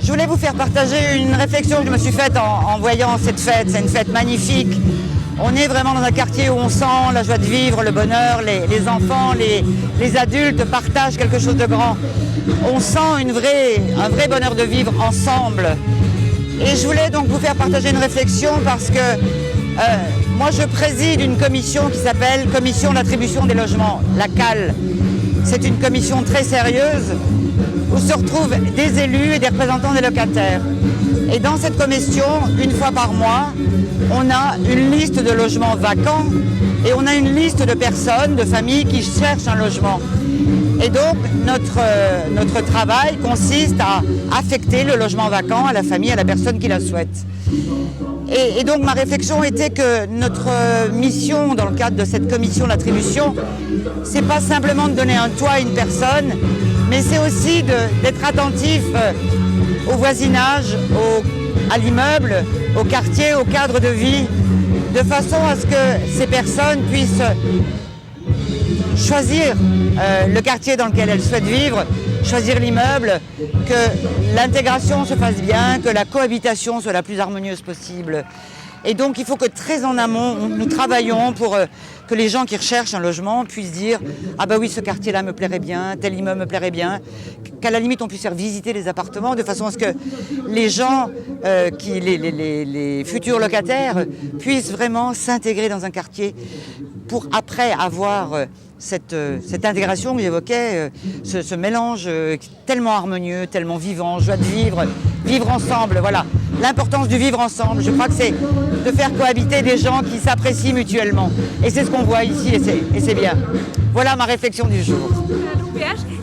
Je voulais vous faire partager une réflexion que je me suis faite en voyant cette fête. C'est une fête magnifique. On est vraiment dans un quartier où on sent la joie de vivre, le bonheur, les enfants, les adultes partagent quelque chose de grand. On sent un vrai bonheur de vivre ensemble. Et je voulais donc vous faire partager une réflexion parce que moi je préside une commission qui s'appelle Commission d'attribution des logements, la CAL. C'est une commission très sérieuse où se retrouvent des élus et des représentants des locataires. Et dans cette commission, une fois par mois, on a une liste de logements vacants et on a une liste de personnes, de familles qui cherchent un logement. Et donc notre travail consiste à affecter le logement vacant à la famille, à la personne qui la souhaite. Et donc ma réflexion était que notre mission dans le cadre de cette commission d'attribution, c'est pas simplement de donner un toit à une personne, mais c'est aussi d'être attentif au voisinage, à l'immeuble, au quartier, au cadre de vie, de façon à ce que ces personnes puissent choisir le quartier dans lequel elles souhaitent vivre, choisir l'immeuble, que l'intégration se fasse bien, que la cohabitation soit la plus harmonieuse possible. Et donc il faut que très en amont, nous travaillons pour que les gens qui recherchent un logement puissent dire « Ah bah oui, ce quartier-là me plairait bien, tel immeuble me plairait bien », qu'à la limite on puisse faire visiter les appartements de façon à ce que les gens, les futurs locataires, puissent vraiment s'intégrer dans un quartier pour après avoir cette intégration que j'évoquais, ce mélange tellement harmonieux, tellement vivant, joie de vivre ensemble, voilà. L'importance du vivre ensemble, je crois que c'est de faire cohabiter des gens qui s'apprécient mutuellement. Et c'est ce qu'on voit ici et c'est bien. Voilà ma réflexion du jour.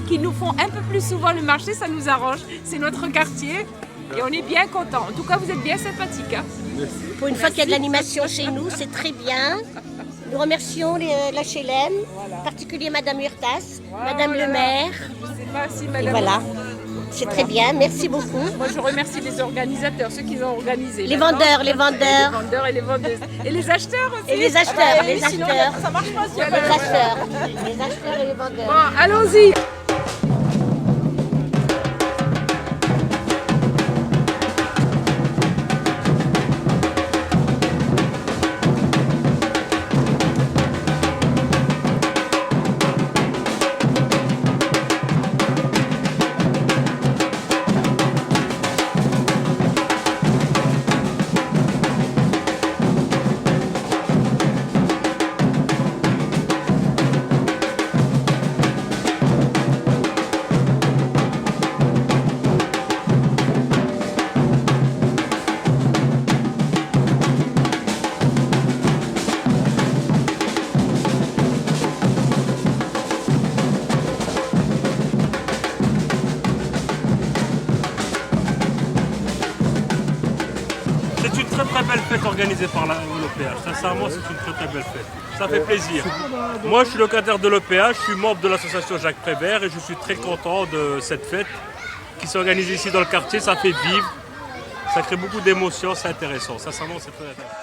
Qui nous font un peu plus souvent le marché, ça nous arrange. C'est notre quartier et on est bien contents. En tout cas, vous êtes bien sympathiques. Hein. Pour une fois qu'il y a de l'animation chez nous, c'est très bien. Nous remercions l'HLM, en particulier Madame Hurtas, Madame le maire. Je sais pas si Madame... Et voilà. C'est très bien, merci beaucoup. Moi, je remercie les organisateurs, ceux qui ont organisé. Les vendeurs. Les vendeurs et les vendeuses. Et les acheteurs aussi. Et les acheteurs, les sinon, acheteurs. Ça marche pas si Les acheteurs. Les acheteurs et les vendeurs. Bon, allons-y. Très belle fête organisée par l'OPH. Sincèrement, c'est une très belle fête. Ça fait plaisir. Moi, je suis locataire de l'OPH, je suis membre de l'association Jacques Prévert et je suis très content de cette fête qui s'organise ici dans le quartier. Ça fait vivre, ça crée beaucoup d'émotions, c'est intéressant. Sincèrement, c'est très intéressant.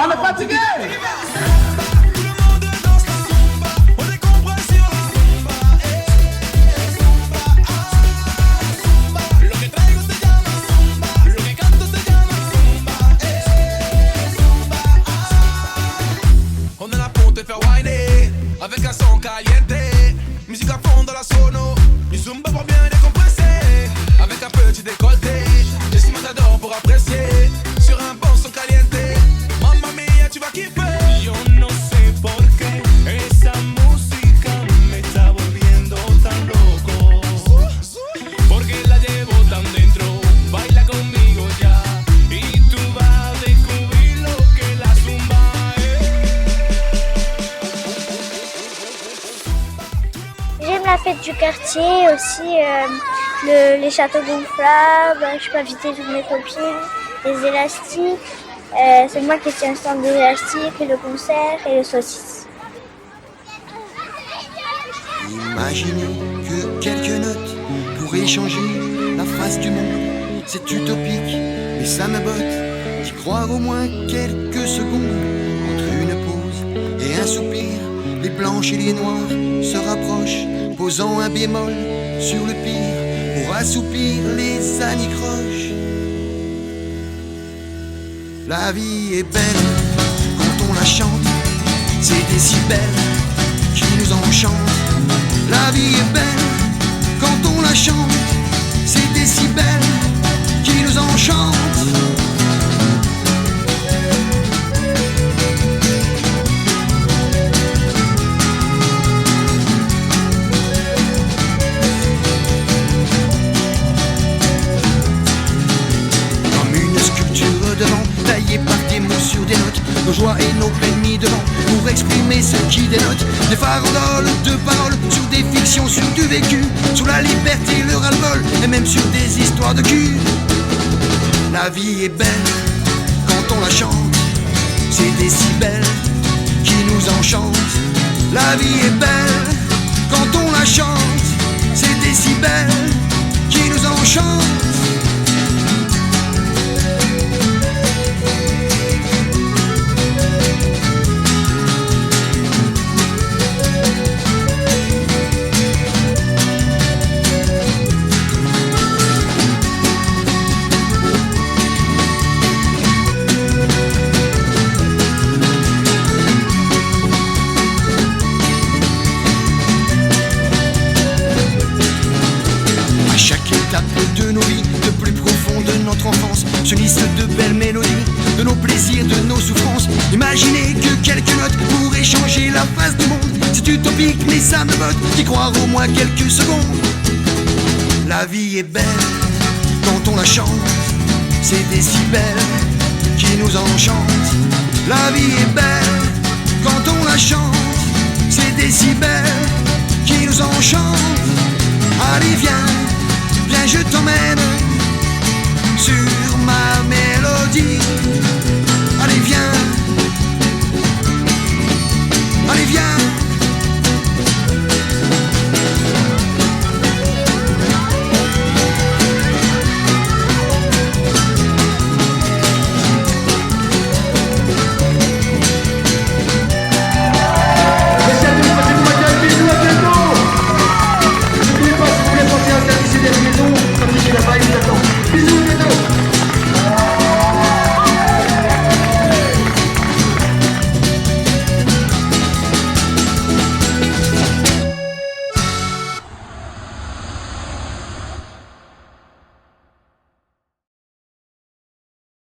On est fatigué. quartier, aussi les châteaux gonflables, je peux inviter toutes mes copines, les élastiques. C'est moi qui tiens le stand des élastiques, et le concert et le saucisse. Imaginez que quelques notes pourraient changer la face du monde. C'est utopique, mais ça me botte d'y croire au moins quelques secondes. Entre une pause et un soupir, les blanches et les noirs se rapprochent, posant un bémol sur le pire pour assoupir les anicroches. La vie est belle quand on la chante, c'est des décibels qui nous enchantent. La vie est belle quand on la chante, c'est des décibels qui nous enchantent. Comme une sculpture devant, taillée par des mots sur des notes, nos joies et nos peines mis devant pour exprimer ce qui dénote. Des farandoles de paroles sur des fictions, sur du vécu, sur la liberté, le ras-le-bol et même sur des histoires de cul. La vie est belle quand on la chante, c'est des décibels qui nous enchantent. La vie est belle quand on la chante, c'est des décibels qui nous enchantent. De nos vies, de plus profond de notre enfance, se liste de belles mélodies, de nos plaisirs, de nos souffrances. Imaginez que quelques notes pourraient changer la face du monde. C'est utopique mais ça me botte d'y croire au moins quelques secondes. La vie est belle quand on la chante, c'est des décibels qui nous enchantent. La vie est belle quand on la chante, c'est des décibels qui nous enchantent. Allez viens,